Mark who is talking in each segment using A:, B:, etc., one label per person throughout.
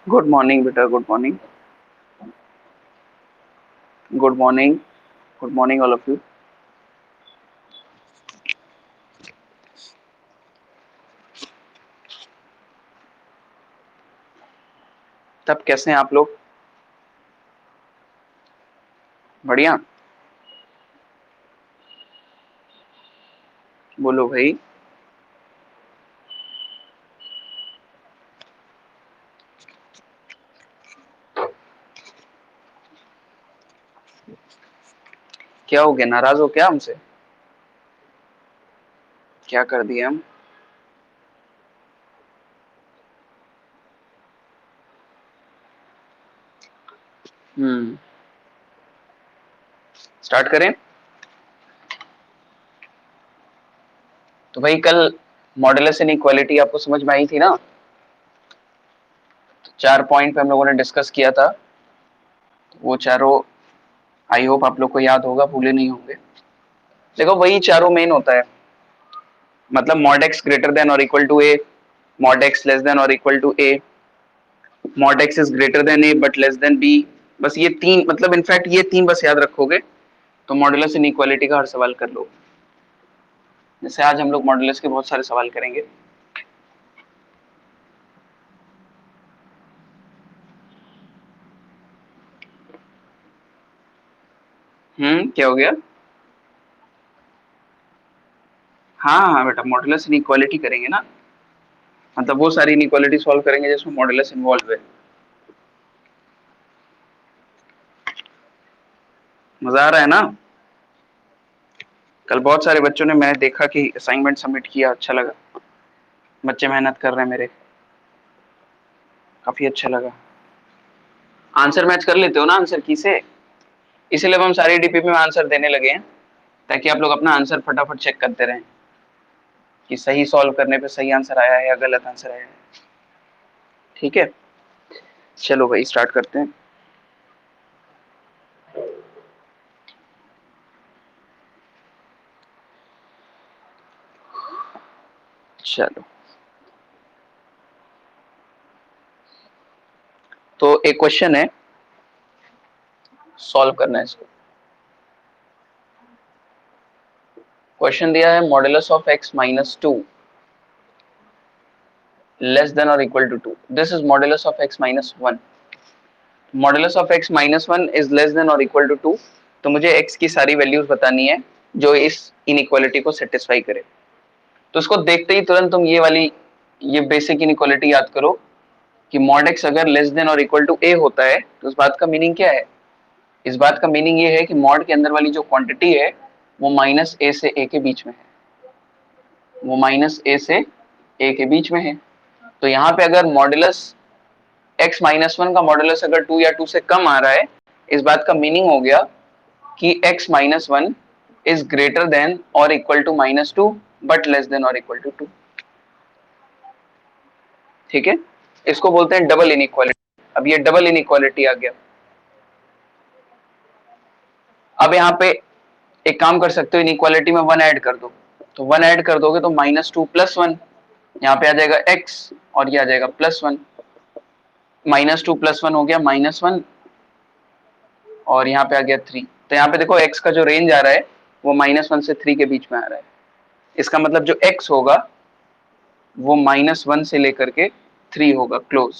A: Good morning बेटा, good morning. Good morning. Good morning all of you. तब कैसे हैं आप लोग? बढ़िया। बोलो भाई। क्या हो गया, नाराज हो क्या हमसे? क्या कर दिया हम? हम्म। स्टार्ट करें? तो भाई कल मॉडुलस इनइक्वालिटी आपको समझ में आई थी ना? तो 4 पॉइंट पे हम लोगों ने डिस्कस किया था। वो चारों आई होप आप लोग को याद होगा, भूले नहीं होंगे। देखो वही चारों मेन होता है। मतलब मॉड एक्स ग्रेटर देन और equal to a, mod x less than और equal to a, mod x is greater than a but less than b. बस ये तीन, मतलब इनफैक्ट ये तीन बस याद रखोगे तो मॉडुलस इनइक्वालिटी का हर सवाल कर लो। जैसे आज हम लोग मॉडुलस के बहुत सारे सवाल करेंगे। क्या हो गया? हाँ हाँ बेटा, मॉडुलस इनइक्वालिटी करेंगे ना। मतलब वो सारी इनइक्वालिटी सॉल्व करेंगे जिसमें मॉडुलस इन्वॉल्व है। मजा आ रहा है ना? कल बहुत सारे बच्चों ने, मैंने देखा कि असाइनमेंट सबमिट किया, अच्छा लगा। बच्चे मेहनत कर रहे हैं मेरे, काफी अच्छा लगा। आंसर मैच कर लेते हो ना आंसर की से? इसीलिए हम सारी डीपीपी में आंसर देने लगे हैं, ताकि आप लोग अपना आंसर फटाफट चेक करते रहें कि सही सॉल्व करने पे सही आंसर आया है या गलत आंसर आया है। ठीक है, चलो भाई स्टार्ट करते हैं। चलो, तो एक क्वेश्चन है, सॉल्व करना है इसको। क्वेश्चन दिया है modulus of x minus two less than और equal to two, this is modulus of x minus one. Modulus of x minus one is less than और इक्वल टू टू। तो मुझे एक्स की सारी वैल्यूज बतानी है जो इस इनइक्वालिटी को सेटिस्फाई करे। तो इसको देखते ही तुरंत तुम ये वाली, ये बेसिक इनइक्वालिटी याद करो कि मॉड एक्स अगर लेस देन और इक्वल टू ए होता है तो इस बात का मीनिंग क्या है? इस बात का मीनिंग ये है कि मॉड के अंदर वाली जो क्वांटिटी है वो माइनस ए से ए के बीच में है। वो माइनस ए से ए के बीच में है। तो यहाँ पे अगर मॉडुलस एक्स माइनस वन का मॉडुलस अगर टू या टू से कम आ रहा है, इस बात का मीनिंग हो गया कि x minus one is greater than और equal to minus two but less than और इक्वल टू टू। ठीक है, इसको बोलते हैं डबल इनइक्वालिटी। अब ये डबल इनइक्वालिटी आ गया। अब यहाँ पे एक काम कर सकते हो, इनइक्वालिटी में वन ऐड कर दो। तो वन ऐड कर दोगे तो माइनस टू प्लस वन, यहाँ पे आ जाएगा एक्स और ये आ जाएगा plus one. Minus two plus one हो गया माइनस वन, और यहाँ पे आ गया थ्री। तो यहाँ पे देखो एक्स का जो रेंज आ रहा है वो माइनस वन से थ्री के बीच में आ रहा है। इसका मतलब जो एक्स होगा वो माइनस वन से लेकर के थ्री होगा क्लोज।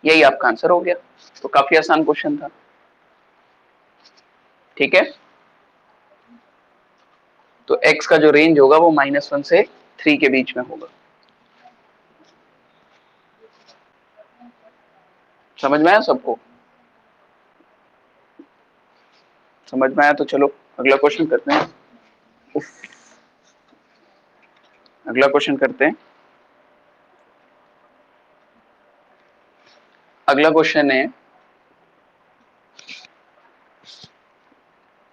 A: यही आपका आंसर हो गया। तो काफी आसान क्वेश्चन था। ठीक है, तो एक्स का जो रेंज होगा वो माइनस वन से थ्री के बीच में होगा। समझ में आया सबको? समझ में आया तो चलो अगला क्वेश्चन करते हैं। अगला क्वेश्चन करते हैं। अगला क्वेश्चन है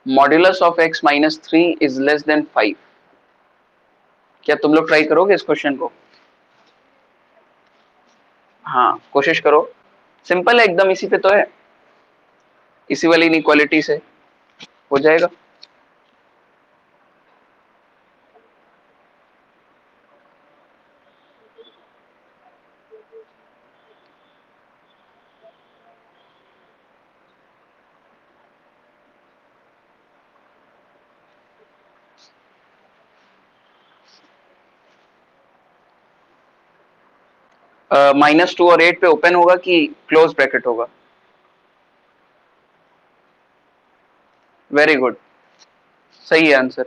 A: modulus of x minus three is less then five. क्या तुम लोग ट्राई करोगे इस क्वेश्चन को? हाँ कोशिश करो, सिंपल है एकदम, इसी पे तो है, इसी वाली इनइक्वालिटी से हो जाएगा। -2 और 8 पे ओपन होगा कि क्लोज ब्रैकेट होगा? वेरी गुड, सही है आंसर,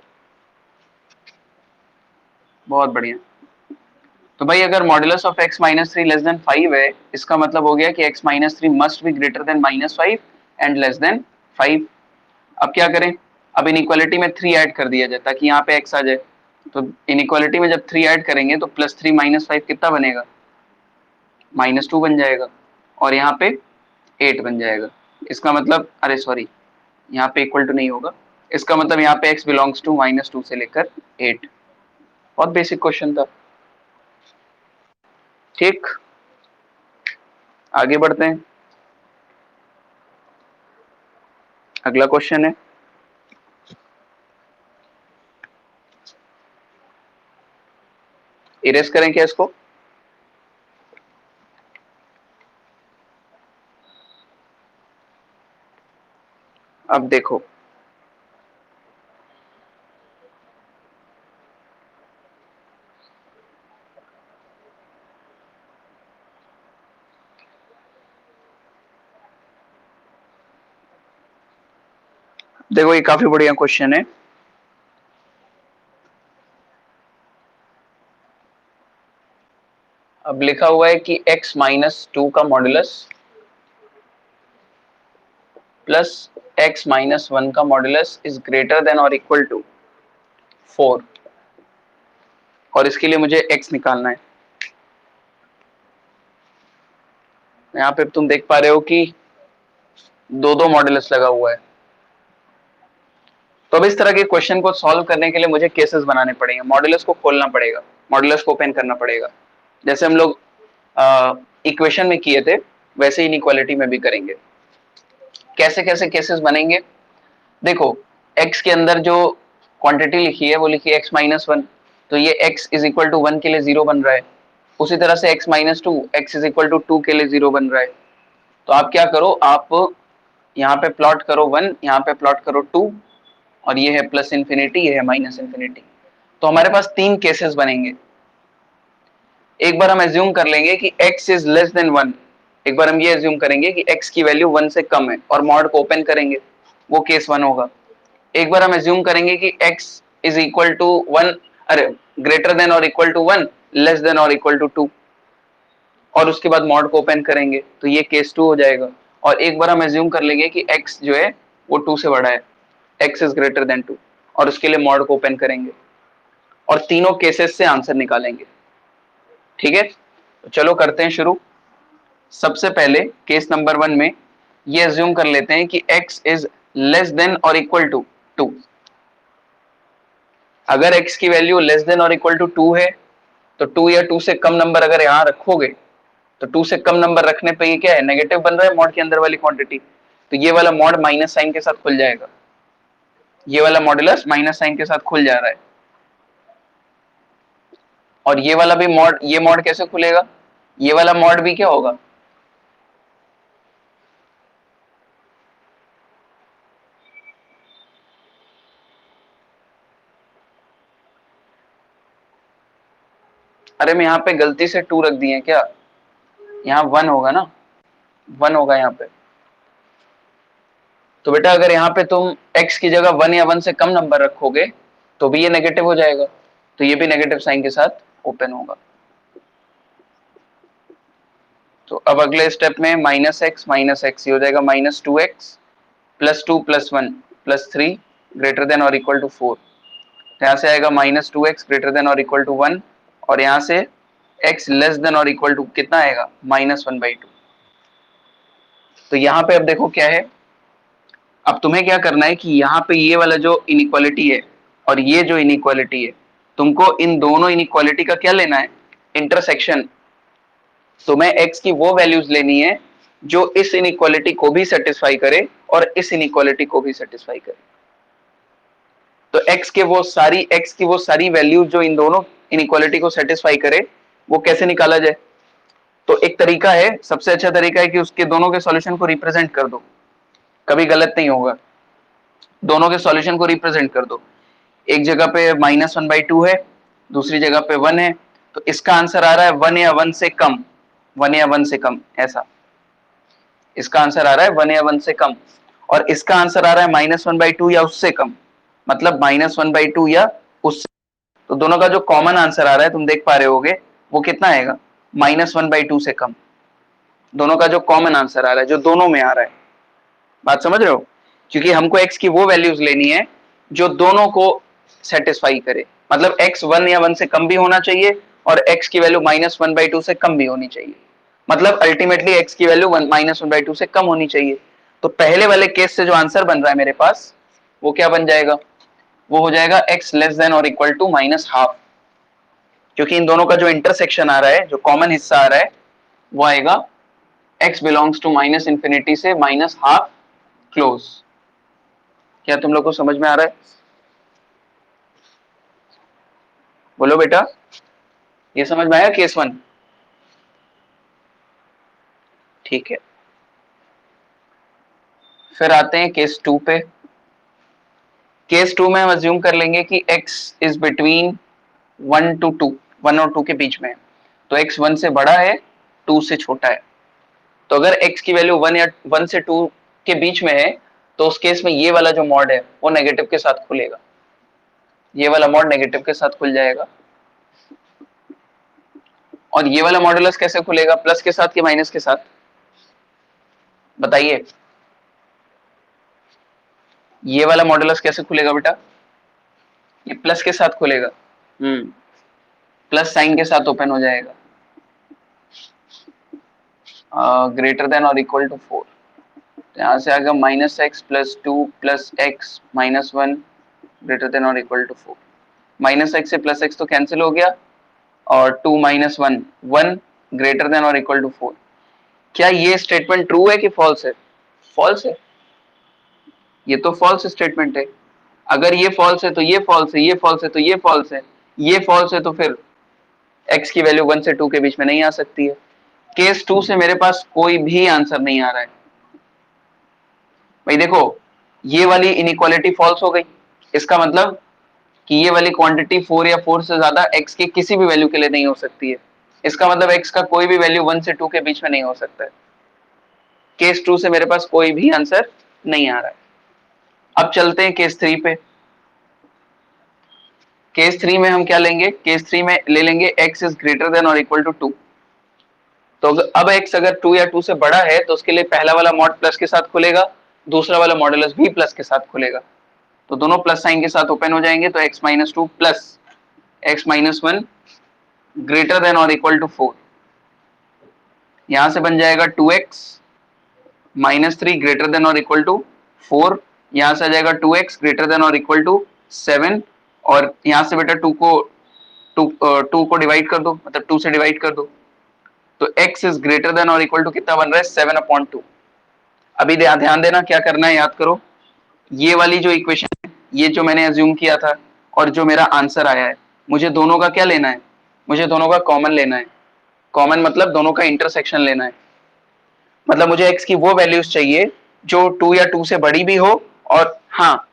A: बहुत बढ़िया। तो भाई अगर modulus of x minus three less than 5 है, इसका मतलब हो गया कि x minus three must be greater than -5 and less than 5। अब क्या करें? अब इनइक्वालिटी में 3 ऐड कर दिया जाए ताकि यहाँ पे x आ जाए। तो इनइक्वालिटी में जब 3 ऐड करेंगे तो +3 -5 कितना बनेगा? -2 बन जाएगा, और यहाँ पे 8 बन जाएगा। इसका मतलब, अरे सॉरी, यहाँ पे इक्वल टू नहीं होगा, इसका मतलब यहाँ पे x बिलोंग्स टू -2 से लेकर 8। बहुत बेसिक क्वेश्चन था। ठीक, आगे बढ़ते हैं। अगला क्वेश्चन है, इरेज करें क्या इसको? अब देखो, देखो ये काफी बढ़िया क्वेश्चन है। अब लिखा हुआ है कि x माइनस टू का modulus plus x minus one का मॉडुलस इज ग्रेटर देन और इक्वल टू 4, और इसके लिए मुझे x निकालना है। यहाँ पे तुम देख पा रहे हो कि दो दो मॉडुलस लगा हुआ है। तो अब इस तरह के क्वेश्चन को सॉल्व करने के लिए मुझे केसेस बनाने पड़ेंगे, मॉडुलस को खोलना पड़ेगा, मॉडुलस को ओपन करना पड़ेगा। जैसे हम लोग इक्वेशन में किए थे वैसे इनइक्वालिटी में भी करेंगे। कैसे कैसे केसेस बनेंगे? देखो, x के अंदर जो क्वांटिटी लिखी है वो लिखी है x माइनस वन, तो ये x इज इक्वल टू 1 के लिए 0 बन रहा है। उसी तरह से x minus two, x is equal to 2 के लिए 0 बन रहा है। तो आप क्या करो, आप यहाँ पे प्लॉट करो 1, यहाँ पे प्लॉट करो 2, और ये है प्लस इन्फिनिटी, ये है माइनस इन्फिनिटी। तो हमारे पास तीन केसेस बनेंगे। एक बार हम एज्यूम कर लेंगे कि x इज लेस देन 1, एक बार हम ये एज्यूम करेंगे कि x की वैल्यू 1 से कम है और मॉड को ओपन करेंगे, वो केस 1 होगा। एक बार हम एज्यूम करेंगे कि x इज इक्वल टू 1, अरे ग्रेटर देन और इक्वल टू 1, लेस देन और इक्वल टू 2, और उसके बाद मॉड को ओपन करेंगे, तो ये केस 2 हो जाएगा। और एक बार हम एज्यूम कर लेंगे कि x जो है वो 2 से बड़ा है, x इज ग्रेटर देन 2, और उसके लिए मॉड को ओपन करेंगे, और तीनों केसेस से आंसर निकालेंगे। ठीक है, तो चलो करते हैं शुरू। सबसे पहले केस नंबर 1 में ये एज्यूम कर लेते हैं कि x इज लेस देन और इक्वल टू 2। अगर x की वैल्यू लेस देन और इक्वल टू 2 है, तो 2 या 2 से कम नंबर अगर यहां रखोगे, तो 2 से कम नंबर रखने पे ये क्या है, नेगेटिव बन रहा है मॉड के अंदर वाली क्वांटिटी, तो ये वाला मॉड माइनस साइन के साथ खुल जाएगा, ये वाला मॉडुलस माइनस साइन के साथ खुल जा रहा है। और ये वाला भी मॉड, ये मॉड कैसे खुलेगा, ये वाला मॉड भी क्या होगा, अरे मैं यहाँ पे गलती से 2 रख दिए क्या, यहाँ 1 होगा ना, 1 होगा यहाँ पे। तो बेटा अगर यहाँ पे तुम x की जगह 1 या 1 से कम नंबर रखोगे तो भी ये नेगेटिव हो जाएगा, तो ये भी नेगेटिव साइन के साथ ओपन होगा। तो अब अगले स्टेप में माइनस एक्स ये हो जाएगा -2x plus 2 plus 1 plus 3 greater than और इक्वल टू 4। यहाँ से आएगा -2x ग्रेटर देन और इक्वल टू 1, और यहाँ से x लेस देन और इक्वल टू कितना आएगा, -1/2। तो यहाँ पे अब देखो क्या है, अब तुम्हें क्या करना है कि यहाँ पे ये वाला जो इनइक्वालिटी है और ये जो इनइक्वालिटी है, तुमको इन दोनों इनइक्वालिटी का क्या लेना है, इंटरसेक्शन। तुम्हें x की वो वैल्यूज लेनी है जो इस इनइक्वालिटी को भी सेटिस्फाई करे और इस इनइक्वालिटी को भी सेटिस्फाई करे। तो x की वो सारी वैल्यूज जो इन दोनों इनइक्वालिटी को सेटिस्फाई करे, वो कैसे निकाला जाए? तो एक तरीका है, सबसे अच्छा तरीका है कि उसके दोनों के सॉल्यूशन को रिप्रेजेंट कर दो, कभी गलत नहीं होगा। दोनों के सॉल्यूशन को रिप्रेजेंट कर दो, एक जगह पे -1/2 है, दूसरी जगह पे 1 है, तो इसका आंसर आ रहा है 1 या 1 से कम, 1 या 1 से कम, ऐसा इसका आंसर आ रहा है 1 या 1 से कम, और इसका आंसर आ रहा है -1/2 या उससे कम, मतलब -1/2 या उससे। तो दोनों का जो कॉमन आंसर आ रहा है तुम देख पा रहे होगे वो कितना आएगा, -1/2 से कम। दोनों का जो कॉमन आंसर आ रहा है, जो दोनों में आ रहा है, बात समझ रहे हो? क्योंकि हमको x की वो वैल्यूज लेनी है जो दोनों को सेटिस्फाई करे, मतलब x 1 या 1 से कम भी होना चाहिए और x की वैल्यू -1/2 से कम भी होनी चाहिए, मतलब अल्टीमेटली x की वैल्यू -1/2 से कम होनी चाहिए। तो पहले वाले केस से जो आंसर बन रहा है मेरे पास वो क्या बन जाएगा, वो हो जाएगा x लेस देन और इक्वल टू -1/2, क्योंकि इन दोनों का जो इंटरसेक्शन आ रहा है, जो कॉमन हिस्सा आ रहा है, वो आएगा x बिलोंग्स टू -∞ से -1/2 क्लोज। क्या तुम लोग को समझ में आ रहा है? बोलो बेटा, ये समझ में आया केस 1? ठीक है, फिर आते हैं केस 2 पे। केस 2 में हम अज्यूम कर लेंगे कि x इज बिटवीन 1 to 2, 1 और 2 के बीच में है, तो x 1 से बड़ा है, 2 से छोटा है। तो अगर x की वैल्यू 1 या 1 से 2 के बीच में है तो उस केस में ये वाला जो मॉड है वो नेगेटिव के साथ खुलेगा, ये वाला मॉड नेगेटिव के साथ खुल जाएगा। और ये वाला मॉडुलस कैसे खुलेगा, प्लस के साथ कि माइनस के साथ, बताइए? ये वाला मॉडुलस कैसे खुलेगा बेटा? ये प्लस के साथ खुलेगा, प्लस साइन के साथ ओपन हो जाएगा, ग्रेटर देन और इक्वल टू 4। यहां से आएगा -x+2 + x -1 ग्रेटर देन और इक्वल टू 4। -x से +x तो कैंसिल हो गया, और 2 - 1 1 ग्रेटर देन और इक्वल टू 4। क्या ये स्टेटमेंट ट्रू है कि फॉल्स है? फॉल्स है, ये तो फॉल्स स्टेटमेंट है। अगर ये फॉल्स है तो ये फॉल्स है, ये फॉल्स है तो ये फॉल्स है, ये फॉल्स है तो फिर x की वैल्यू 1 से 2 के बीच में नहीं आ सकती है। केस 2 से मेरे पास कोई भी आंसर नहीं आ रहा है भाई। देखो, ये वाली इनइक्वालिटी फॉल्स हो गई, इसका मतलब कि ये वाली क्वांटिटी 4 या 4 से ज्यादा x की किसी भी वैल्यू के लिए नहीं हो सकती है। इसका मतलब x का कोई भी वैल्यू 1 से 2 के बीच में नहीं हो सकता है। केस 2 से मेरे पास कोई भी आंसर नहीं आ रहा है। अब चलते हैं केस 3 पे। केस 3 में हम क्या लेंगे, केस 3 में ले लेंगे x इज ग्रेटर देन और इक्वल टू 2। तो अब x अगर 2 या 2 से बड़ा है तो उसके लिए पहला वाला मॉड प्लस के साथ खुलेगा, दूसरा वाला मॉडुलस भी प्लस के साथ खुलेगा, तो दोनों प्लस साइन के साथ ओपन हो जाएंगे, तो x - 2 plus x - 1 greater than और इक्वल टू 4। यहां से बन जाएगा 2x - 3 ग्रेटर देन और इक्वल टू 4। यहां से आ जाएगा 2x ग्रेटर देन और इक्वल टू 7, और यहां से बेटा 2 को डिवाइड कर दो, मतलब 2 से डिवाइड कर दो, तो x इज ग्रेटर देन और इक्वल टू कितना बन रहा है, 7/2। अभी ध्यान देना, क्या करना है याद करो, ये वाली जो इक्वेशन है, ये जो मैंने अज्यूम किया था और जो मेरा आंसर आया है, मुझे दोनों का क्या लेना है, मुझे दोनों का कॉमन लेना है। कॉमन मतलब दोनों का इंटरसेक्शन लेना है, मतलब मुझे x की वो वैल्यूज चाहिए जो 2 या 2 से बड़ी भी हो, और हाँ,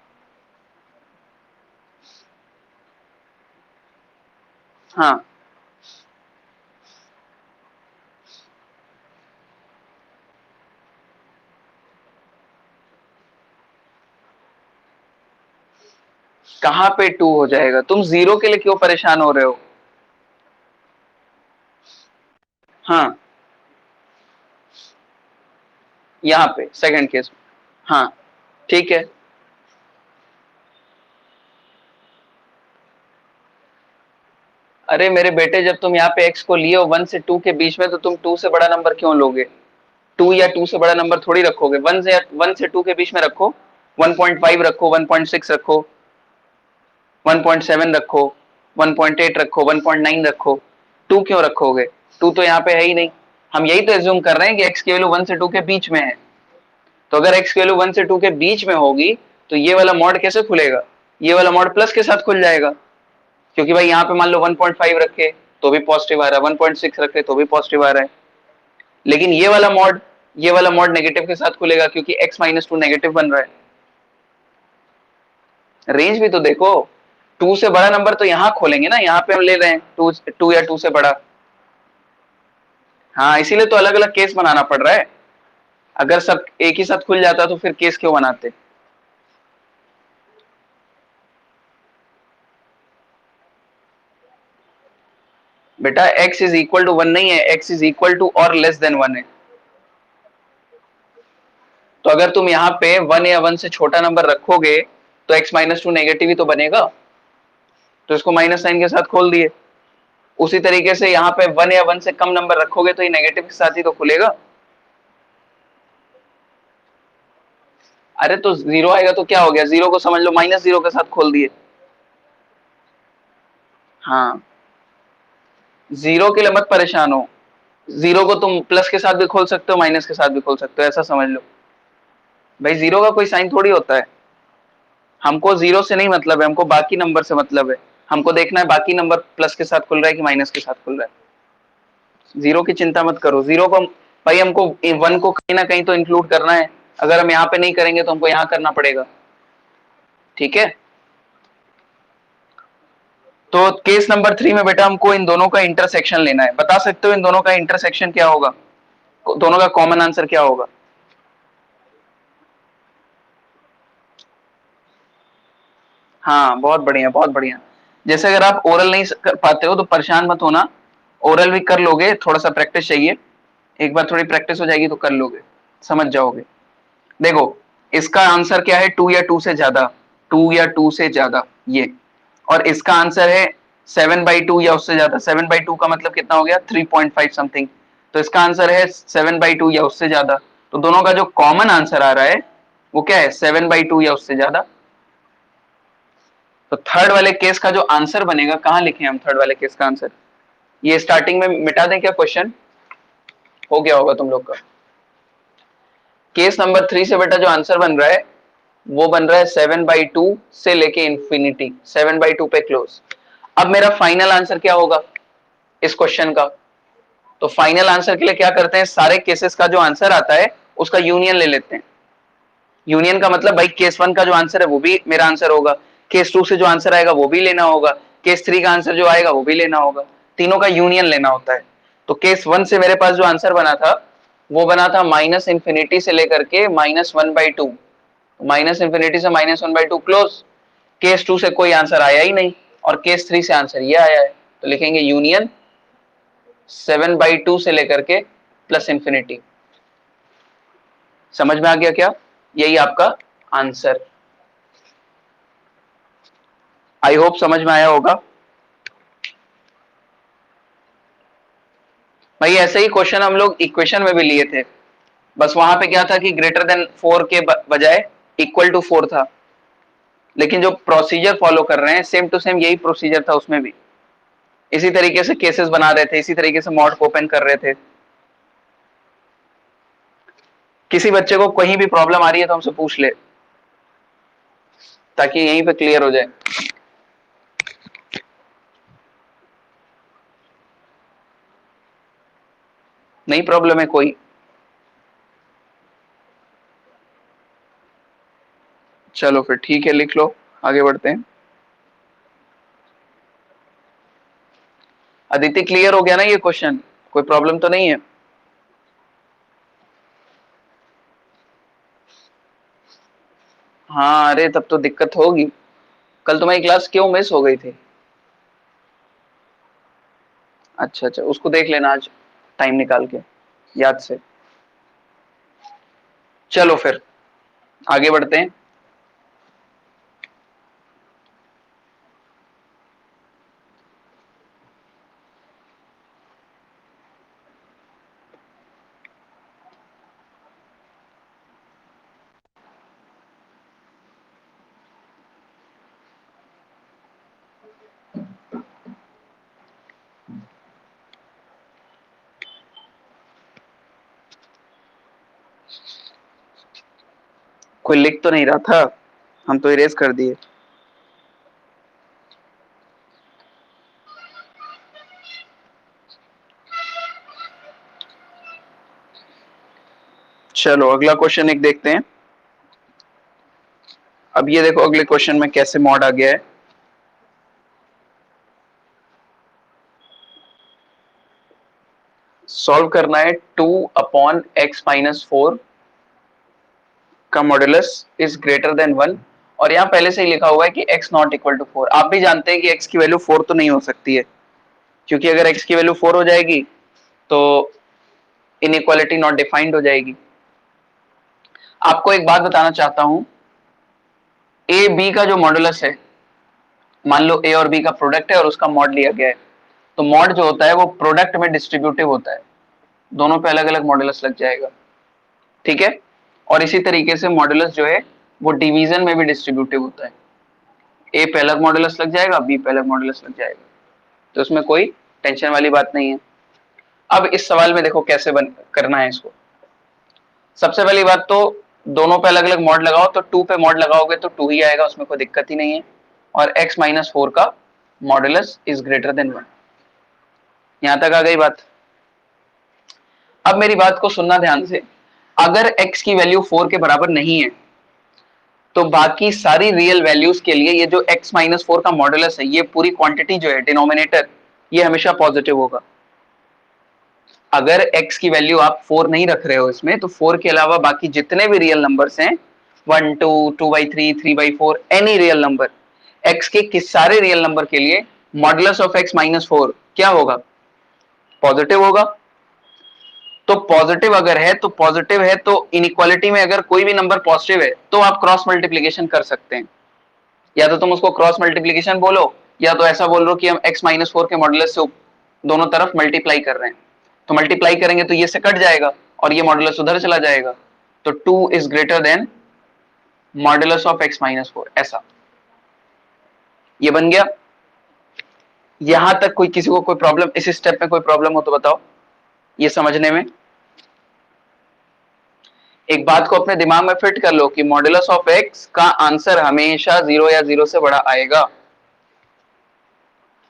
A: हाँ, कहां पे 2 हो जाएगा, तुम जीरो के लिए क्यों परेशान हो रहे हो? हाँ, यहाँ पे सेकंड केस में, हाँ, ठीक है। अरे मेरे बेटे, जब तुम यहाँ पे x को लिए हो 1 से 2 के बीच में, तो तुम 2 से बड़ा नंबर क्यों लोगे? 2 या 2 से बड़ा नंबर थोड़ी रखोगे, 1 से 2 के बीच में रखो, 1.5 रखो, 1.6 रखो, 1.7 रखो, 1.8 रखो, 1.9 रखो, 2 क्यों रखोगे? 2 तो यहाँ पे है ही नहीं। हम यही तो एज्यूम कर रहे हैं कि x की वैल्यू 1 से 2 के बीच में है, तो अगर x की वैल्यू 1 से 2 के बीच में होगी तो ये वाला मॉड कैसे खुलेगा, ये वाला मॉड प्लस के साथ खुल जाएगा, क्योंकि भाई यहाँ पे मान लो 1.5 रखे तो भी पॉजिटिव आ रहा है, 1.6 रखे तो भी पॉजिटिव आ रहा है, लेकिन ये वाला मॉड नेगेटिव के साथ खुलेगा क्योंकि x - 2 नेगेटिव बन रहा है। रेंज भी तो देखो, 2 से बड़ा नंबर तो यहाँ खोलेंगे ना, यहाँ पे हम ले रहे हैं 2 या 2 से बड़ा। हाँ, इसीलिए तो अलग अलग केस बनाना पड़ रहा है। अगर सब एक ही साथ खुल जाता तो फिर केस क्यों बनाते। बेटा x इज इक्वल टू 1 नहीं है, x इज इक्वल टू और लेस देन 1 है। तो अगर तुम यहाँ पे 1 या 1 से छोटा नंबर रखोगे तो x माइनस टू नेगेटिव ही तो बनेगा, तो इसको माइनस साइन के साथ खोल दिए। उसी तरीके से यहाँ पे 1 या 1 से कम नंबर रखोगे तो ये नेगेटिव के साथ ही तो खुलेगा। अरे तो जीरो आएगा तो क्या हो गया, जीरो को समझ लो माइनस जीरो के साथ खोल दिए। हाँ, जीरो के लिए मत परेशान हो, जीरो को तुम प्लस के साथ भी खोल सकते हो, माइनस के साथ भी खोल सकते हो, ऐसा समझ लो। भाई जीरो का कोई साइन थोड़ी होता है। हमको जीरो से नहीं मतलब है, हमको बाकी नंबर से मतलब है। हमको देखना है बाकी नंबर प्लस के साथ खुल रहा है कि माइनस के साथ खुल रहा है। जीरो की चिंता मत करो, जीरो को भाई हमको 1 को कहीं ना कहीं तो इंक्लूड करना है। अगर हम यहाँ पे नहीं करेंगे तो हमको यहाँ करना पड़ेगा। ठीक है, तो केस नंबर 3 में बेटा हमको इन दोनों का इंटरसेक्शन लेना है। बता सकते हो इन दोनों का इंटरसेक्शन क्या होगा, दोनों का कॉमन आंसर क्या होगा। हाँ बहुत बढ़िया बहुत बढ़िया। जैसे अगर आप ओरल नहीं कर पाते हो तो परेशान मत होना, ओरल भी कर लोगे, थोड़ा सा प्रैक्टिस चाहिए। एक बार थोड़ी प्रैक्टिस हो जाएगी तो कर लोगे, समझ जाओगे। देखो इसका आंसर क्या है, 2 या 2 से ज्यादा, 2 या 2 से ज्यादा ये। और इसका आंसर है 7/2 या उससे ज्यादा। 7/2 का मतलब कितना हो गया, 3.5 समथिंग। तो इसका आंसर है 7/2 या उससे ज्यादा। तो दोनों का जो कॉमन आंसर आ रहा है वो क्या है, 7/2 या उससे ज्यादा। तो थर्ड वाले केस का जो आंसर बनेगा, कहां लिखे हम थर्ड वाले केस का आंसर, ये स्टार्टिंग में मिटा दें क्या, क्वेश्चन हो गया होगा तुम लोग का। केस नंबर 3 से बेटा जो आंसर बन रहा है वो बन रहा है 7/2 से लेके इंफिनिटी, 7/2 पे क्लोज। अब मेरा फाइनल आंसर क्या होगा इस क्वेश्चन का, तो फाइनल आंसर के लिए क्या करते हैं, सारे केसेस का जो आंसर आता है उसका यूनियन ले लेते हैं। यूनियन का मतलब भाई केस 1 का जो आंसर है वो भी मेरा आंसर होगा, केस 2 से जो आंसर आएगा वो भी लेना होगा, केस 3 का आंसर जो आएगा वो भी लेना होगा। तीनों का यूनियन लेना होता है। तो केस 1 से मेरे पास जो आंसर बना था वो बना था माइनस इंफिनिटी से लेकर के -1/2, माइनस इंफिनिटी से -1/2 क्लोज। केस 2 से कोई आंसर आया ही नहीं और केस 3 से आंसर ये आया है, तो लिखेंगे यूनियन 7/2 से लेकर के प्लस इंफिनिटी। समझ में आ गया क्या, यही आपका आंसर। आई होप समझ में आया होगा। भाई ऐसे ही क्वेश्चन हम लोग इक्वेशन में भी लिए थे, बस वहां पे क्या था कि ग्रेटर देन 4 के बजाय इक्वल टू 4 था। लेकिन जो प्रोसीजर फॉलो कर रहे हैं सेम टू सेम यही प्रोसीजर था उसमें भी। इसी तरीके से केसेस बना रहे थे, इसी तरीके से मॉड ओपन कर रहे थे। किसी बच्चे को कहीं भी प्रॉब्लम आ रही है तो हमसे पूछ ले, ताकि यहीं पे क्लियर हो जाए। नहीं प्रॉब्लम है कोई, चलो फिर ठीक है, लिख लो, आगे बढ़ते हैं। अदिति क्लियर हो गया ना ये क्वेश्चन, कोई प्रॉब्लम तो नहीं है। हाँ अरे तब तो दिक्कत होगी, कल तुम्हारी क्लास क्यों मिस हो गई थी। अच्छा अच्छा, उसको देख लेना आज टाइम निकाल के, याद से। चलो फिर आगे बढ़ते हैं। कोई लिख तो नहीं रहा था, हम तो इरेज कर दिए। चलो अगला क्वेश्चन एक देखते हैं। अब ये देखो अगले क्वेश्चन में कैसे मॉड आ गया है। सॉल्व करना है 2/x-4 का मॉड्यूलस इज ग्रेटर देन 1, और यहाँ पहले से ही लिखा हुआ है कि x नॉट इक्वल टू 4। आप भी जानते हैं कि x की वैल्यू 4 तो नहीं हो सकती है, क्योंकि अगर x की वैल्यू 4 हो जाएगी तो इनइक्वालिटी नॉट डिफाइंड हो जाएगी। आपको एक बात बताना चाहता हूं, ए बी का जो मॉड्यूलस है, मान लो ए और बी का प्रोडक्ट है और उसका मॉड लिया गया है, तो मॉड जो होता है वो प्रोडक्ट में डिस्ट्रीब्यूटिव होता है, दोनों पे अलग अलग मॉड्यूलस लग जाएगा, ठीक है। और इसी तरीके से मॉड्यूलस जो है वो डिवीजन में भी डिस्ट्रीब्यूटिव होता है, ए पे अलग मॉड्यूलस लग जाएगा, बी पे अलग मॉड्यूलस लग जाएगा, तो उसमें कोई टेंशन वाली बात नहीं है। अब इस सवाल में देखो कैसे करना है इसको। सबसे पहली बात तो दोनों पे अलग अलग मॉड लगाओ, तो 2 पे मॉड लगाओगे तो 2 ही आएगा, उसमें कोई दिक्कत ही नहीं है। और x-4 का मॉड्यूलस इज ग्रेटर देन 1, यहां तक आ गई बात। अब मेरी बात को सुनना ध्यान से, अगर x की वैल्यू 4 के बराबर नहीं है तो बाकी सारी रियल वैल्यूज के लिए ये जो x-4 का मॉड्यूलस है, ये पूरी क्वांटिटी जो है डिनोमिनेटर, ये हमेशा पॉजिटिव होगा। अगर x की वैल्यू आप 4 नहीं रख रहे हो इसमें, तो 4 के अलावा बाकी जितने भी रियल नंबर्स हैं, 1 2 2/3 3/4, एनी रियल नंबर, x के किस सारे रियल नंबर के लिए मॉडुलस ऑफ x-4 क्या होगा? पॉजिटिव होगा। तो पॉजिटिव अगर है तो पॉजिटिव है, तो इनइक्वालिटी में अगर कोई भी नंबर पॉजिटिव है तो आप क्रॉस मल्टीप्लीकेशन कर सकते हैं। या तो तुम उसको क्रॉस मल्टीप्लीकेशन बोलो, या तो ऐसा बोल लो कि हम x-4 के मॉडुलस से दोनों तरफ मल्टीप्लाई कर रहे हैं, तो मल्टीप्लाई करेंगे तो ये से कट जाएगा और ये मॉडुलस उधर चला जाएगा, तो 2 is greater then modulus of x-4, ऐसा ये बन गया। यहां तक कोई किसी को कोई प्रॉब्लम, इस स्टेप में कोई प्रॉब्लम हो तो बताओ ये समझने में। एक बात को अपने दिमाग में फिट कर लो कि मॉडुलस ऑफ x का आंसर हमेशा 0 या 0 से बड़ा आएगा।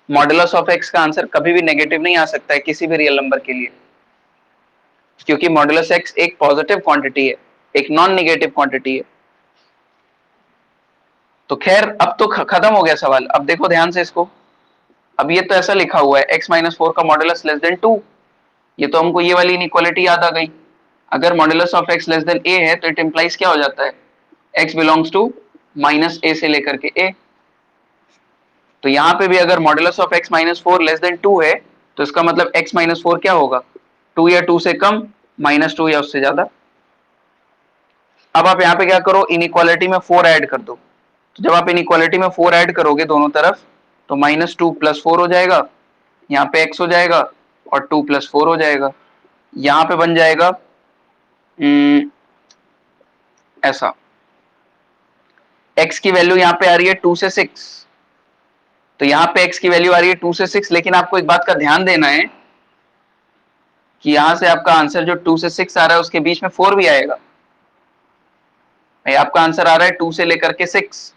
A: मॉडुलस ऑफ x का आंसर कभी भी नेगेटिव नहीं आ सकता है किसी भी रियल नंबर के लिए, क्योंकि मॉडुलस x एक पॉजिटिव क्वांटिटी है, एक नॉन नेगेटिव क्वांटिटी है। तो खैर अब तो खत्म हो गया सवाल। अब देखो ध्यान से इसको, अब ये तो ऐसा लिखा हुआ है x-4 का मॉडुलस लेस देन 2, ये तो हमको ये वाली इनइक्वालिटी याद आ गई। अगर modulus of x less than a है तो इट इंप्लाइज क्या हो जाता है, x belongs to minus a से लेकर के a। तो यहाँ पे भी अगर modulus of x-4 less than 2 है तो इसका मतलब x-4 क्या होगा, 2 या 2 से कम, -2 या उससे ज्यादा। अब आप यहाँ पे क्या करो, इनइक्वालिटी में 4 ऐड कर दो। तो जब आप इनइक्वालिटी में 4 ऐड करोगे दोनों तरफ, तो -2 + 4 हो जाएगा, यहाँ पे x हो जाएगा और 2 + 4 हो जाएगा, यहाँ पे बन जाएगा ऐसा। x की वैल्यू यहाँ पे आ रही है 2 से 6, तो यहाँ पे x की वैल्यू आ रही है 2 से 6, लेकिन आपको एक बात का ध्यान देना है कि यहां से आपका आंसर जो 2 से 6 आ रहा है उसके बीच में 4 भी आएगा। आपका आंसर आ रहा है 2 से लेकर के 6,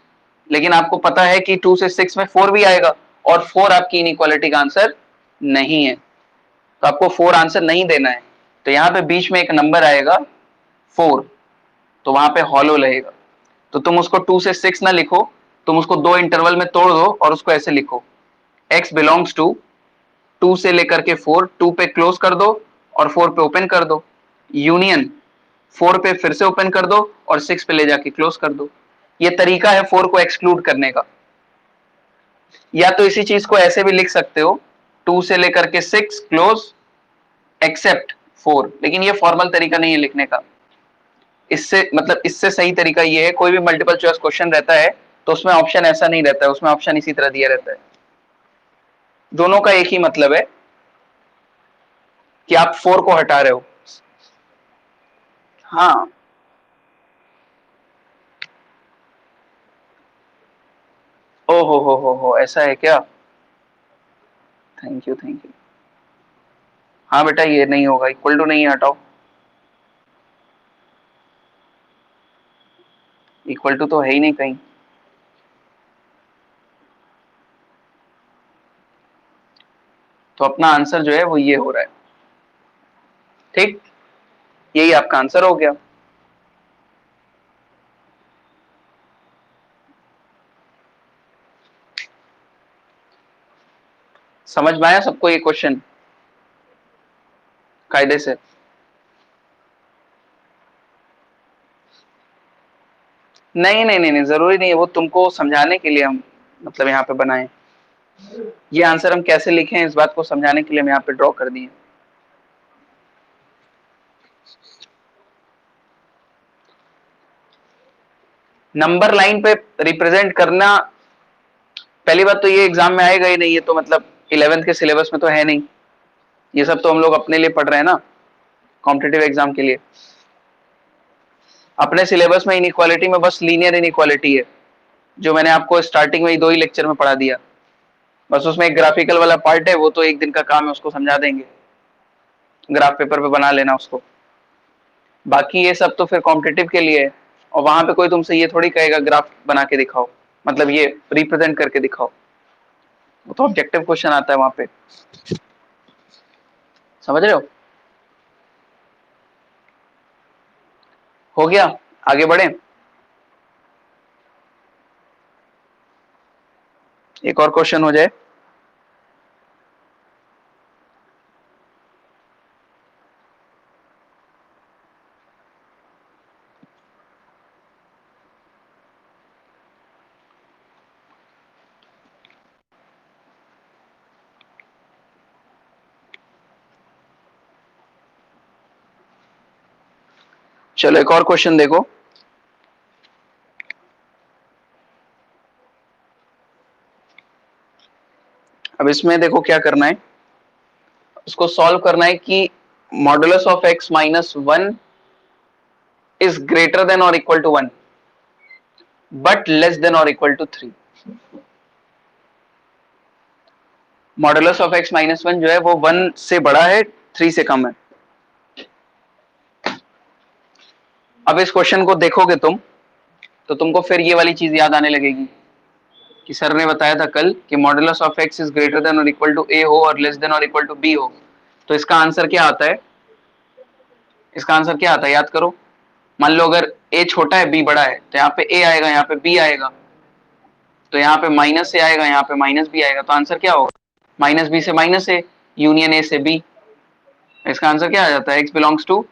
A: लेकिन आपको पता है कि 2 से 6 में 4 भी आएगा, और 4 आपकी इनइक्वालिटी का आंसर नहीं है, तो आपको 4 आंसर नहीं देना है। तो यहाँ पे बीच में एक नंबर आएगा 4, तो वहां पे हॉलो रहेगा। तो तुम उसको 2 से 6 ना लिखो, तुम उसको 2 इंटरवल में तोड़ दो और उसको ऐसे लिखो, x बिलोंग्स टू 2 से लेकर के 4, 2 पे क्लोज कर दो और 4 पे ओपन कर दो, यूनियन 4 पे फिर से ओपन कर दो और 6 पे ले जाके क्लोज कर दो। ये तरीका है 4 को एक्सक्लूड करने का। या तो इसी चीज को ऐसे भी लिख सकते हो, 2 से लेकर के 6 क्लोज एक्सेप्ट 4, लेकिन ये फॉर्मल तरीका नहीं है लिखने का। इससे मतलब इससे सही तरीका ये है, कोई भी मल्टीपल चॉइस क्वेश्चन रहता है तो उसमें ऑप्शन ऐसा नहीं रहता है, उसमें ऑप्शन इसी तरह दिया रहता है। दोनों का एक ही मतलब है कि आप 4 को हटा रहे हो। हाँ, ओ हो, ऐसा है क्या? Thank you thank you. हाँ बेटा ये नहीं होगा, इक्वल टू नहीं है, हटाओ, इक्वल टू तो है ही नहीं कहीं। तो अपना आंसर जो है वो ये हो रहा है, ठीक, यही आपका आंसर हो गया। समझ में आया सबको ये क्वेश्चन? कायदे से। नहीं नहीं नहीं नहीं, जरूरी नहीं है, वो तुमको समझाने के लिए हम मतलब यहाँ पे बनाए। ये आंसर हम कैसे लिखे हैं इस बात को समझाने के लिए हम यहाँ पे ड्रॉ कर दिए। नंबर लाइन पे रिप्रेजेंट करना, पहली बात तो ये एग्जाम में आएगा ही नहीं, ये तो मतलब 11th के सिलेबस में तो है नहीं। ये सब तो हम लोग अपने लिए पढ़ रहे हैं ना, कॉम्पिटिटिव एग्जाम के लिए। अपने सिलेबस में इनइक्वालिटी में बस लीनियर इनइक्वालिटी है, जो मैंने आपको स्टार्टिंग में ही 2 ही लेक्चर में पढ़ा दिया। बस उसमें एक ग्राफिकल वाला पार्ट है, वो तो एक दिन का काम है, उसको समझा देंगे, ग्राफ पेपर पे बना लेना उसको। बाकी ये सब तो फिर कॉम्पिटिटिव के लिए है, और वहां पे कोई तुमसे ये थोड़ी कहेगा ग्राफ बना के दिखाओ, मतलब ये रिप्रेजेंट करके दिखाओ। वो तो ऑब्जेक्टिव क्वेश्चन आता है वहां पे, समझ रहे हो गया? आगे बढ़े, एक और क्वेश्चन हो जाए। चलो एक और क्वेश्चन देखो। अब इसमें देखो क्या करना है, उसको सॉल्व करना है कि modulus of x minus 1 is greater than और equal to 1 but less than और equal to 3। Modulus of x minus 1 जो है वो 1 से बड़ा है, 3 से कम है। अब इस क्वेश्चन को देखोगे तुम, तो तुमको फिर ये वाली चीज याद आने लगेगी कि सर ने बताया था कल कि modulus of x is greater than और इक्वल टू ए हो और लेस देन और इक्वल टू बी हो। तो इसका आंसर क्या आता है? इसका आंसर क्या आता है, याद करो। मान लो अगर ए छोटा है बी बड़ा है, तो यहाँ पे ए आएगा, यहाँ पे बी आएगा, तो यहाँ पे माइनस ए आएगा, यहाँ पे माइनस बी आएगा, तो आंसर क्या होगा? माइनस बी से माइनस ए, यूनियन ए से बी। इसका आंसर क्या आ जाता है? X belongs to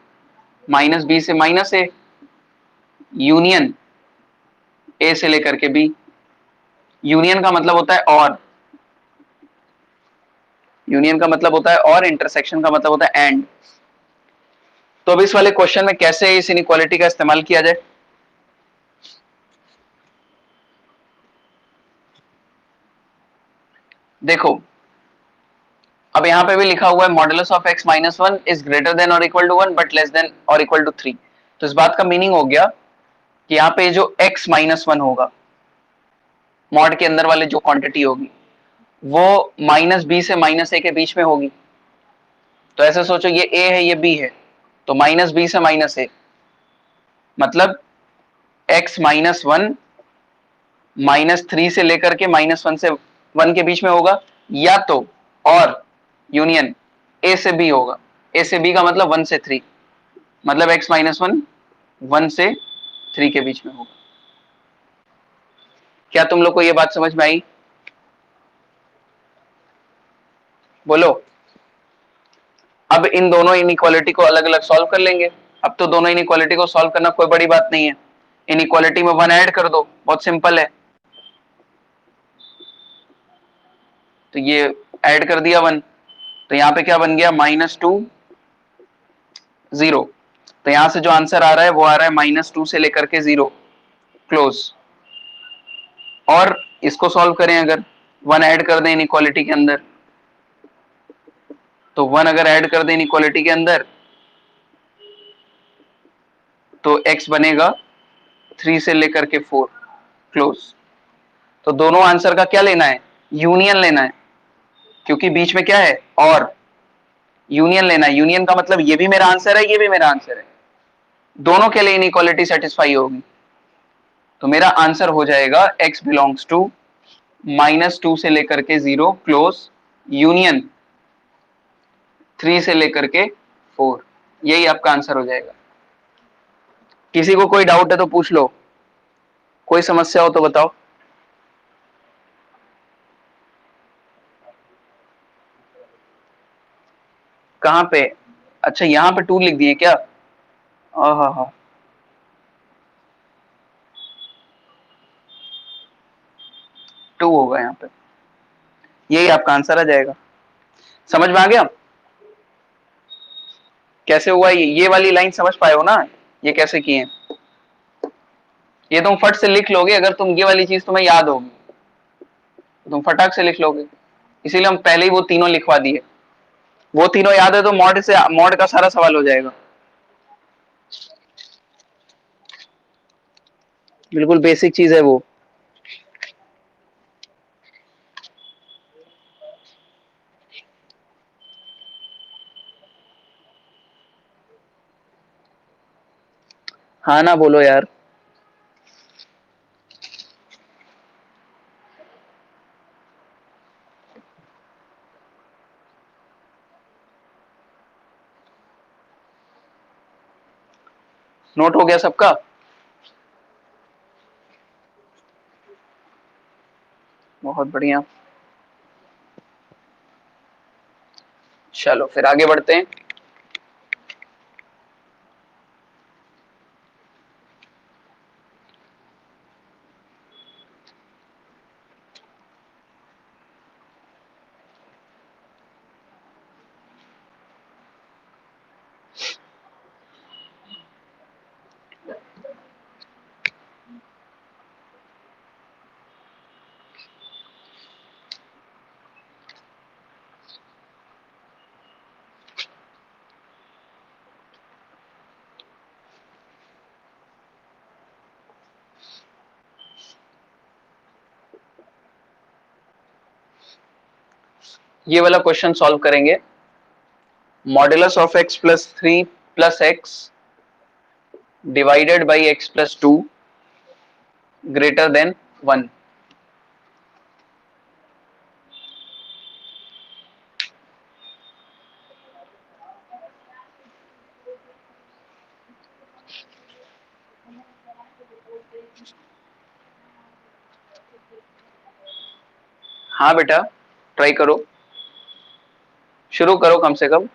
A: minus b से माइनस ए, यूनियन ए से लेकर के बी। यूनियन का मतलब होता है और, यूनियन का मतलब होता है और, इंटरसेक्शन का मतलब होता है एंड। तो अब इस वाले क्वेश्चन में कैसे इस इनइक्वालिटी का इस्तेमाल किया जाए? देखो, अब यहाँ पे भी लिखा हुआ है modulus of x minus 1 is greater than और equal to 1 but less than और इक्वल टू 3। तो इस बात का मीनिंग हो गया कि यहाँ पे जो x माइनस 1 होगा, मॉड के अंदर वाले जो क्वांटिटी होगी, वो माइनस बी से माइनस ए के बीच में होगी। तो ऐसे सोचो, ये a है ये b है, तो माइनस बी से माइनस ए, मतलब x माइनस 1 माइनस 3 से लेकर के माइनस 1 से 1 के बीच में होगा, या तो और यूनियन ए से बी होगा। ए से बी का मतलब 1 से 3, मतलब x माइनस 1 1 से 3 के बीच में होगा। क्या तुम लोग को ये बात समझ में आई? बोलो। अब इन दोनों इनइक्वालिटी को अलग अलग सॉल्व कर लेंगे। अब तो दोनों इनइक्वालिटी को सॉल्व करना कोई बड़ी बात नहीं है, इनइक्वालिटी में 1 ऐड कर दो, बहुत सिंपल है। तो ये ऐड कर दिया 1, तो यहाँ पे क्या बन गया? -2 0। तो यहां से जो आंसर आ रहा है वो आ रहा है -2 से लेकर के 0 क्लोज। और इसको सॉल्व करें, अगर 1 ऐड कर दें इनइक्वालिटी के अंदर, तो 1 अगर ऐड कर दें इनइक्वालिटी के अंदर, तो x बनेगा 3 से लेकर के 4 क्लोज। तो दोनों आंसर का क्या लेना है? यूनियन लेना है, क्योंकि बीच में क्या है? और यूनियन लेना है। यूनियन का मतलब ये भी मेरा आंसर है, ये भी मेरा आंसर है, दोनों के लिए इनइक्वालिटी सेटिस्फाई होगी। तो मेरा आंसर हो जाएगा x बिलोंग्स टू -2 से लेकर के 0 क्लोज, यूनियन 3 से लेकर के 4। यही आपका आंसर हो जाएगा। किसी को कोई डाउट है तो पूछ लो, कोई समस्या हो तो बताओ। कहां पे? अच्छा यहाँ पे 2 लिख दिए क्या? हाँ हाँ, 2 होगा यहाँ पे, यही आपका आंसर आ जाएगा। समझ में आ गया कैसे हुआ? ये वाली लाइन समझ पाए हो ना, ये कैसे किए? ये तुम फट से लिख लोगे, अगर तुम ये वाली चीज तुम्हें याद होगी तो तुम फटाक से लिख लोगे। इसीलिए हम पहले ही वो तीनों लिखवा दिए। वो तीनों याद है तो मॉड का सारा सवाल हो जाएगा। बिल्कुल बेसिक चीज है वो। हाँ ना, बोलो यार। नोट हो गया सबका? बहुत बढ़िया। चलो फिर आगे बढ़ते हैं। ये वाला क्वेश्चन सॉल्व करेंगे। Modulus of x plus 3 plus x divided by x plus 2 greater than 1। हाँ बेटा, ट्राई करो, शुरू करो कम से कम।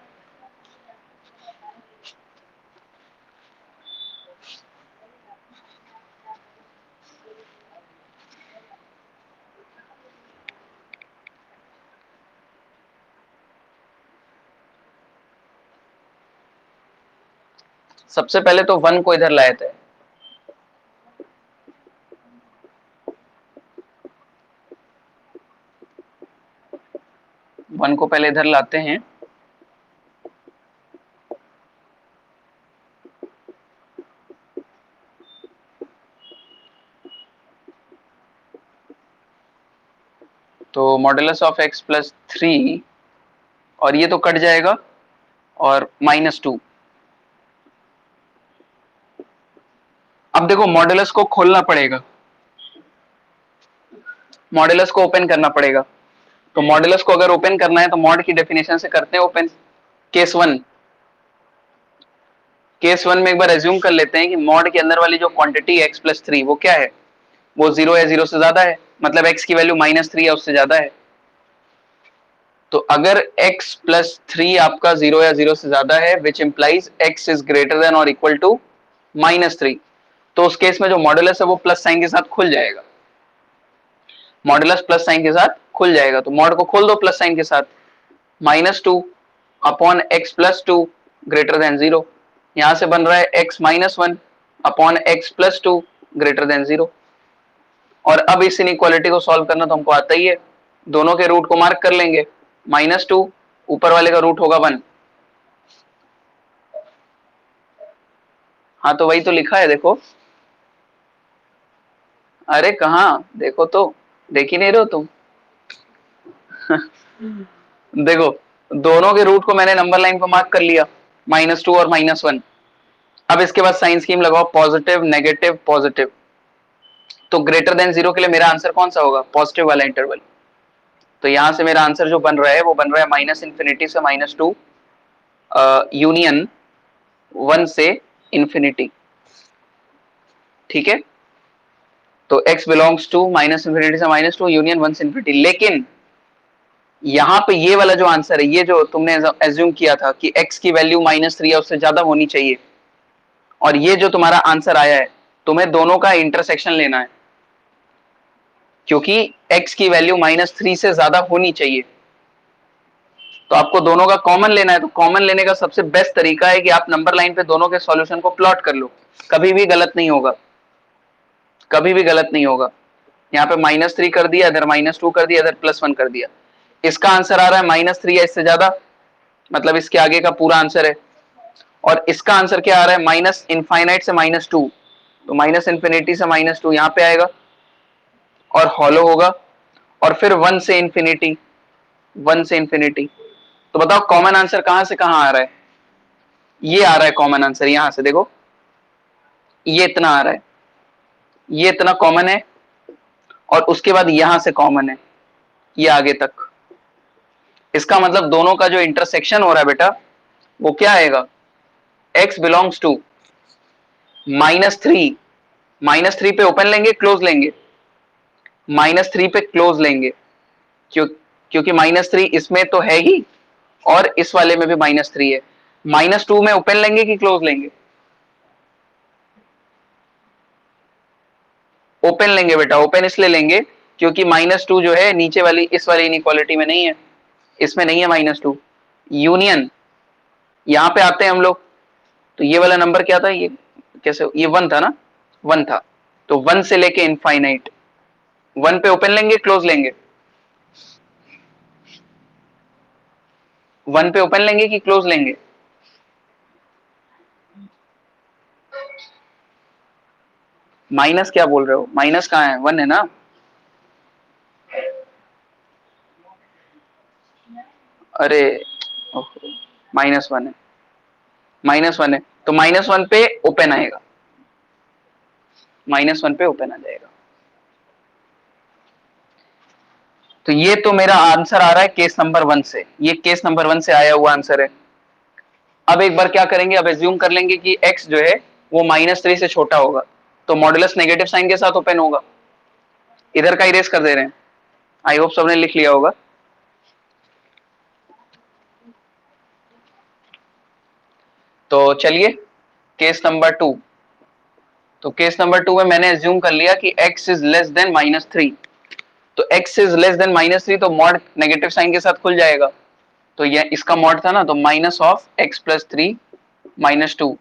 A: सबसे पहले तो 1 को इधर लाए थे। वन को पहले इधर लाते हैं। तो मॉड्यूलस ऑफ x प्लस 3, और ये तो कट जाएगा, और -2। अब देखो मॉड्यूलस को खोलना पड़ेगा, मॉड्यूलस को ओपन करना पड़ेगा। तो मॉड्यूलस को अगर ओपन करना है तो मॉड की डेफिनेशन से करते हैं open. Case one, case one में एक बार एज्यूम कर लेते हैं कि मॉड के अंदर वाली जो क्वांटिटी x प्लस 3 वो क्या है? वो 0 या 0 से ज्यादा है, मतलब x की वैल्यू -3 या उससे ज्यादा है। तो अगर x प्लस 3 आपका 0 या 0 से ज्यादा है, which implies x is greater than और इक्वल टू -3, तो उस केस में जो मॉड्यूलस है वो प्लस साइन के साथ खुल जाएगा। मॉड्यूलस प्लस साइन के साथ खुल जाएगा, तो मॉड को खोल दो प्लस साइन के साथ। -2 upon x plus 2 greater than 0। यहां से बन रहा है x -1 upon x plus 2 greater than 0। और अब इस इनइक्वालिटी को सॉल्व करना तो हमको आता ही है। दोनों के रूट को मार्क कर लेंगे। -2, ऊपर वाले का रूट होगा 1। हाँ तो वही तो लिखा है देखो। अरे कहाँ, देखो तो, देख ही नहीं रहे हो तुम? देखो, दोनों के रूट को मैंने नंबर लाइन पर मार्क कर लिया, -2 और -1। अब इसके बाद साइन स्कीम लगाओ, पॉजिटिव नेगेटिव पॉजिटिव। तो ग्रेटर देन 0 के लिए मेरा आंसर कौन सा होगा? पॉजिटिव वाला इंटरवल। तो यहां से मेरा आंसर जो बन रहा है वो बन रहा है -∞ से -2 यूनियन 1 से इंफिनिटी। ठीक है, तो x बिलोंग्स टू -∞ से -2 यूनियन 1 से इंफिनिटी। यहाँ पे ये वाला जो आंसर है, ये जो तुमने एज्यूम किया था कि x की वैल्यू -3 या उससे ज्यादा होनी चाहिए, और ये जो तुम्हारा आंसर आया है, तुम्हें दोनों का इंटरसेक्शन लेना है, क्योंकि x की वैल्यू -3 से ज्यादा होनी चाहिए, तो आपको दोनों का कॉमन लेना है। तो कॉमन लेने का सबसे बेस्ट तरीका है कि आप नंबर लाइन पे दोनों के सॉल्यूशन को प्लॉट कर लो, कभी भी गलत नहीं होगा, कभी भी गलत नहीं होगा। यहाँ पे -3 कर दिया, इधर -2 कर दिया, इधर +1 कर दिया। इसका आंसर आ रहा है -3 या इससे ज्यादा, मतलब इसके आगे का पूरा आंसर है। और इसका आंसर क्या आ रहा है, माइनस इनफाइनाइट से -2, तो माइनस इन्फिनिटी से -2 यहाँ पे आएगा और हॉलो होगा, और फिर 1 से इंफिनिटी, 1 से इंफिनिटी। तो बताओ कॉमन आंसर कहां से कहां आ रहा है? ये आ रहा है कॉमन आंसर, यहां से देखो, ये इतना आ रहा है, ये इतना कॉमन है, और उसके बाद यहां से कॉमन है ये आगे तक। इसका मतलब दोनों का जो इंटरसेक्शन हो रहा है बेटा, वो क्या आएगा, x बिलोंग्स टू -3, -3 पे ओपन लेंगे क्लोज लेंगे, -3 पे क्लोज लेंगे, क्योंकि -3 इसमें तो है ही, और इस वाले में भी -3 है। -2 में ओपन लेंगे कि क्लोज लेंगे? ओपन लेंगे बेटा, ओपन इसलिए लेंगे क्योंकि -2 जो है नीचे वाली इस वाली इनइक्वालिटी में नहीं है, इसमें नहीं है -2। यूनियन यहां पे आते हैं हम लोग, तो ये वाला नंबर क्या था, ये कैसे, ये 1 था ना, 1 था, तो 1 से लेके इनफाइनाइट, 1 पे ओपन लेंगे क्लोज लेंगे, 1 पे ओपन लेंगे कि क्लोज लेंगे? माइनस क्या बोल रहे हो, माइनस कहाँ है, 1 है ना। अरे -1 है, -1 है, तो -1 पे ओपन आएगा, -1 पे ओपन आ जाएगा। तो ये तो मेरा आंसर आ रहा है केस नंबर 1 से, ये केस नंबर 1 से आया हुआ आंसर है। अब एक बार क्या करेंगे, अब एज्यूम कर लेंगे कि x जो है वो -3 से छोटा होगा, तो मॉडुलस नेगेटिव साइन के साथ ओपन होगा। इधर का इरेज कर दे रहे हैं, आई होप सबने लिख लिया होगा। तो चलिए केस नंबर 2, तो केस नंबर 2 में मैंने एज्यूम कर लिया कि x इज लेस देन -3, तो x इज लेस देन -3, तो मॉड नेगेटिव साइन के साथ खुल जाएगा, तो ये इसका मॉड था ना, तो -(x+3 -2)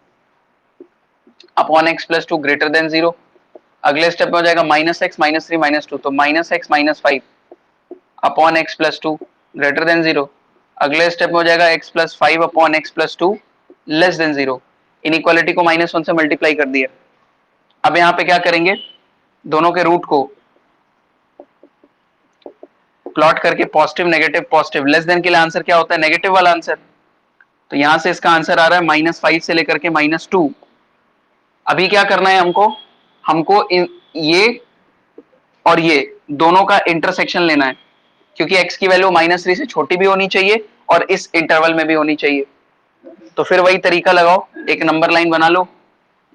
A: upon x+2 greater than 0। अगले स्टेप में हो जाएगा -x -3 -2, तो -x -5 upon x+2 greater than 0। अगले स्टेप में हो जाएगा x+5 upon x+2 less than 0। Inequality को -1 से मल्टीप्लाई कर दिया। अब यहाँ पे क्या करेंगे, दोनों के रूट को प्लॉट करके positive negative positive, less than के लिए आंसर क्या होता है, नेगेटिव वाला आंसर, तो यहां से इसका आंसर आ रहा है -5 से लेकर के -2। अभी क्या करना है हमको, हमको ये और ये दोनों का इंटरसेक्शन लेना है, क्योंकि x की वैल्यू -3 से छोटी भी होनी चाहिए और इस इंटरवल में भी होनी चाहिए। तो फिर वही तरीका लगाओ, एक नंबर लाइन बना लो,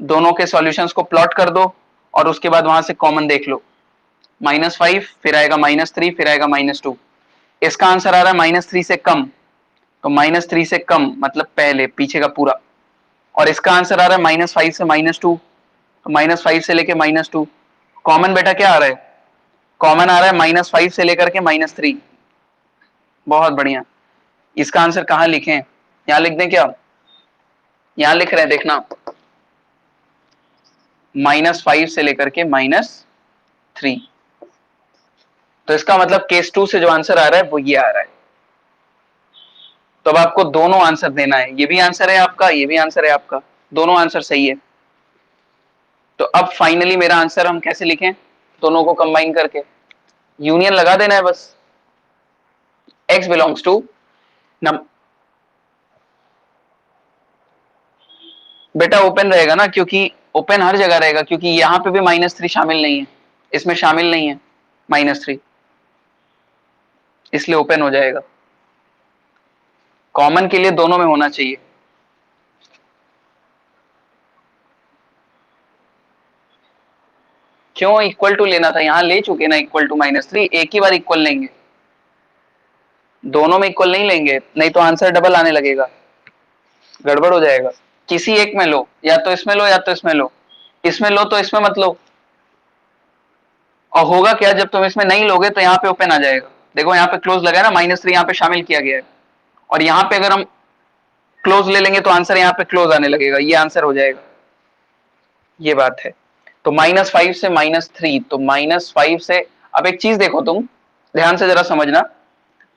A: दोनों के सॉल्यूशंस को प्लॉट कर दो, और उसके बाद वहां से कॉमन देख लो, -5 फिर आएगा -3 फिर आएगा -2। इसका आंसर आ रहा है -3 से कम, तो -3 से कम मतलब पहले पीछे का पूरा, और इसका आंसर आ रहा है -5 से -2, तो -5 से लेके -2। कॉमन बेटा क्या आ रहा है, कॉमन आ रहा है -5 से लेकर के -3। बहुत बढ़िया। इसका आंसर कहाँ लिखें, यहाँ लिख दें क्या, यहाँ लिख रहे हैं देखना, -5 से लेकर के -3। तो इसका मतलब केस 2 से जो आंसर आ रहा है वो ये आ रहा है। तो अब आपको दोनों आंसर देना है, ये भी आंसर है आपका, ये भी आंसर है आपका, दोनों आंसर सही है। तो अब फाइनली मेरा आंसर हम कैसे लिखें, दोनों को कंबाइन करके यूनियन लगा देना है बस। x बिलोंग्स टू, बेटा ओपन रहेगा ना, क्योंकि ओपन हर जगह रहेगा, क्योंकि यहाँ पे भी -3 शामिल नहीं है, इसमें शामिल नहीं है -3, इसलिए ओपन हो जाएगा। कॉमन के लिए दोनों में होना चाहिए। क्यों इक्वल टू लेना था, यहां ले चुके ना इक्वल टू -3, एक ही बार इक्वल लेंगे। दोनों में इक्वल नहीं लेंगे, नहीं तो आंसर डबल आने लगेगा, गड़बड़ हो जाएगा। किसी एक में लो, या तो इसमें लो या तो इसमें लो, इसमें लो तो इसमें मत लो। और होगा क्या, जब तुम इसमें नहीं लोगे तो यहाँ पे ओपन आ जाएगा। देखो यहाँ पे क्लोज लगा है ना, -3 यहाँ पे शामिल किया गया है, और यहाँ पे अगर हम क्लोज ले लेंगे तो आंसर यहाँ पे क्लोज आने लगेगा, ये आंसर हो जाएगा, ये बात है। तो -5 से -3, तो -5 से, अब एक चीज देखो तुम ध्यान से जरा समझना,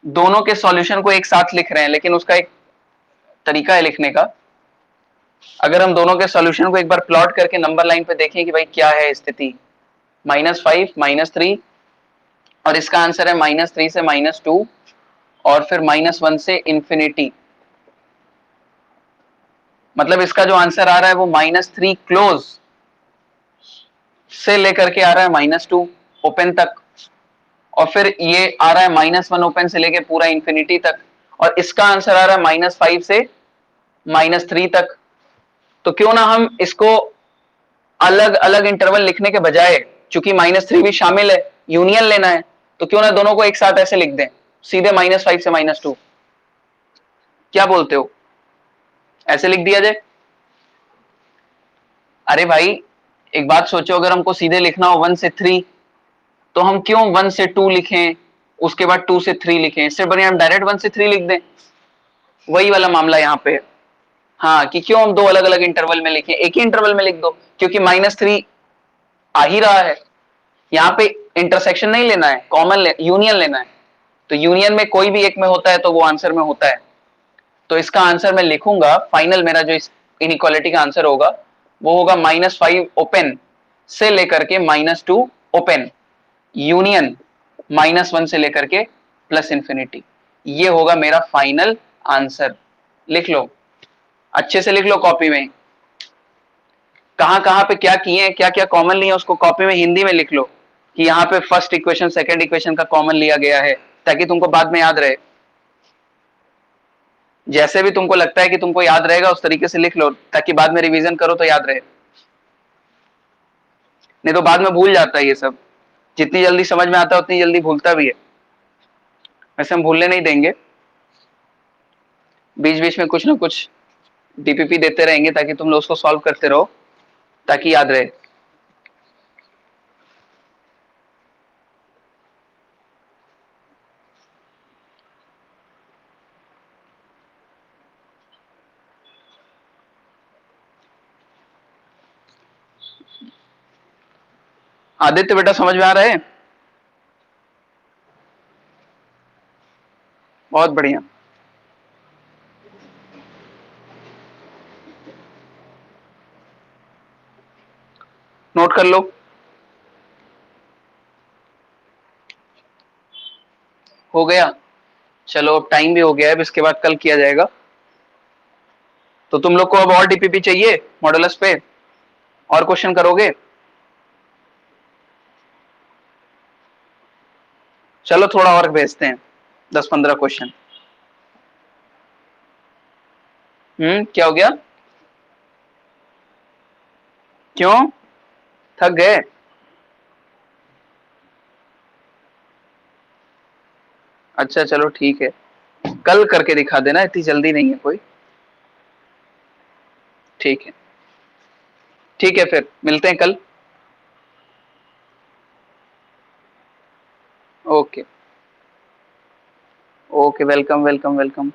A: दोनों के सॉल्यूशन को एक साथ लिख रहे हैं, लेकिन उसका एक तरीका है लिखने का। अगर हम दोनों के सॉल्यूशन को एक बार प्लॉट करके नंबर लाइन पे देखें कि भाई क्या है स्थिति, -5 -3, और इसका आंसर है -3 से -2, और फिर -1 से इंफिनिटी। मतलब इसका जो आंसर आ रहा है वो -3 क्लोज से लेकर के आ रहा है -2 ओपन तक, और फिर ये आ रहा है -1 ओपन से लेके पूरा इंफिनिटी तक, और इसका आंसर आ रहा है -5 से -3 तक। तो क्यों ना हम इसको अलग अलग इंटरवल लिखने के बजाय, चूंकि -3 भी शामिल है, यूनियन लेना है, तो क्यों ना दोनों को एक साथ ऐसे लिख दें, सीधे -5 से -2। क्या बोलते हो, ऐसे लिख दिया जाए? अरे भाई एक बात सोचो, अगर हमको सीधे लिखना हो 1 से 3, तो हम क्यों 1 से 2 लिखें, उसके बाद 2 से 3 लिखें, इससे बढ़िया हम डायरेक्ट 1 से 3 लिख दें। वही वाला मामला यहाँ पे है। हाँ, कि क्यों हम दो अलग अलग इंटरवल में लिखें, एक ही इंटरवल में लिख दो, क्योंकि -3 आ ही रहा है, यहाँ पे इंटरसेक्शन नहीं लेना है, कॉमन यूनियन लेना है। तो यूनियन में कोई भी एक में होता है तो वो आंसर में होता है। तो इसका आंसर मैं लिखूंगा, फाइनल मेरा जो इस इनइक्वालिटी का आंसर होगा वो होगा -5 ओपन से लेकर के -2 ओपन, यूनियन -1 से लेकर के प्लस इंफिनिटी। ये होगा मेरा फाइनल आंसर। लिख लो, अच्छे से लिख लो कॉपी में, कहां कहां पे क्या किए हैं, क्या क्या कॉमन लिया उसको कॉपी में हिंदी में लिख लो, कि यहाँ पे फर्स्ट इक्वेशन सेकंड इक्वेशन का कॉमन लिया गया है, ताकि तुमको बाद में याद रहे। जैसे भी तुमको लगता है कि तुमको याद रहेगा उस तरीके से लिख लो, ताकि बाद में रिवीजन करो तो याद रहे, नहीं तो बाद में भूल जाता है ये सब। जितनी जल्दी समझ में आता है उतनी जल्दी भूलता भी है। वैसे हम भूलने नहीं देंगे, बीच बीच में कुछ ना कुछ डीपीपी देते रहेंगे ताकि तुम लोग उसको सॉल्व करते रहो, ताकि याद रहे। आदित्य बेटा समझ में आ रहा है? बहुत बढ़िया। नोट कर लो। हो गया? चलो अब टाइम भी हो गया है, अब इसके बाद कल किया जाएगा। तो तुम लोग को अब और डीपीपी चाहिए मॉडुलस पे, और क्वेश्चन करोगे? चलो थोड़ा और भेजते हैं, 10-15 क्वेश्चन। क्या हो गया? क्यों, थक गए? अच्छा चलो ठीक है, कल करके दिखा देना, इतनी जल्दी नहीं है कोई। ठीक है, ठीक है, फिर मिलते हैं कल। Okay, okay, welcome welcome welcome.